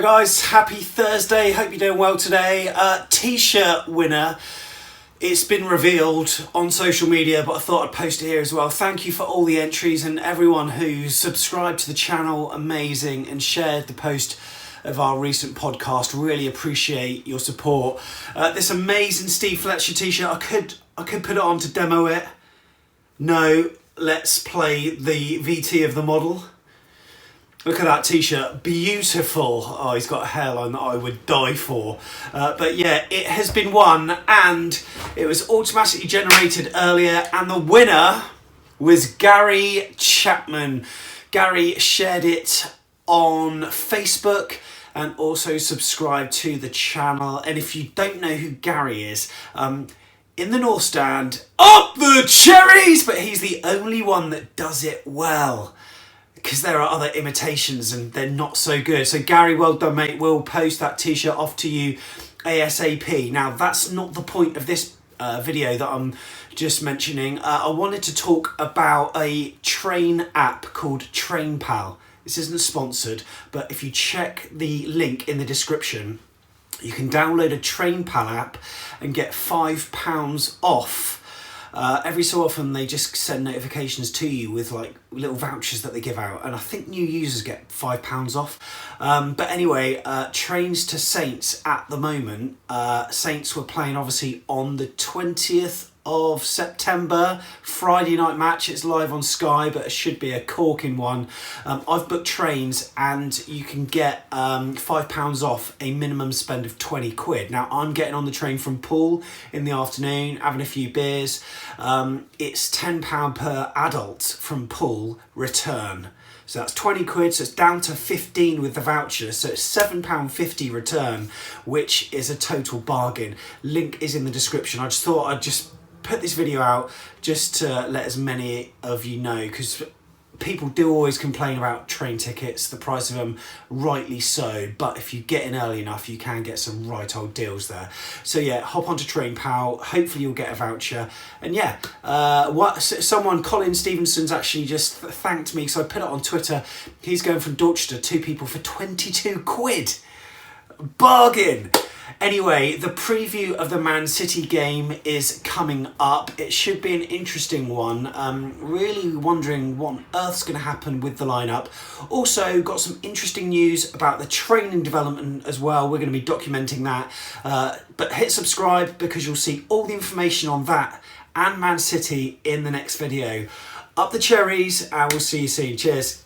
guys, happy Thursday, hope you're doing well today. T-shirt winner, it's been revealed on social media, but I thought I'd post it here as well. Thank you for all the entries and everyone who subscribed to the channel, amazing, and shared the post of our recent podcast. Really appreciate your support. This amazing Steve Fletcher t-shirt, I could put it on to demo it. No, let's play the VT of the model. Look at that t-shirt, beautiful. Oh, he's got a hairline that I would die for. But yeah, it has been won and it was automatically generated earlier, and the winner was Gary Chapman. Gary shared it on Facebook and also subscribed to the channel. And if you don't know who Gary is, in the North Stand, up the cherries! But he's the only one that does it well, because there are other imitations and they're not so good. So Gary, well done, mate. We'll post that t-shirt off to you ASAP. Now, that's not the point of this video that I'm just mentioning. I wanted to talk about a train app called TrainPal. This isn't sponsored, but if you check the link in the description, you can download a TrainPal app and get £5 off. Every so often they just send notifications to you with like little vouchers that they give out, and I think new users get £5 off. But anyway, Trains to Saints at the moment. Saints were playing obviously on the 20th of September, Friday night match. It's live on Sky, but it should be a corking one. I've booked trains and you can get £5 off a minimum spend of 20 quid. Now I'm getting on the train from Poole in the afternoon, having a few beers. It's £10 per adult from Poole return. So that's 20 quid, so it's down to 15 with the voucher, so it's £7.50 return, which is a total bargain. Link is in the description. I just thought I'd just put this video out just to let as many of you know, because people do always complain about train tickets, the price of them, rightly so, but if you get in early enough you can get some right old deals there. So yeah, hop onto TrainPal, hopefully you'll get a voucher. And yeah, Colin Stevenson's actually just thanked me, so I put it on Twitter. He's going from Dorchester, 2 people for 22 quid. Bargain! Anyway, the preview of the Man City game is coming up. It should be an interesting one. Really wondering what on earth's going to happen with the lineup. Also, got some interesting news about the training development as well. We're going to be documenting that. But hit subscribe because you'll see all the information on that and Man City in the next video. Up the cherries, and we'll see you soon. Cheers.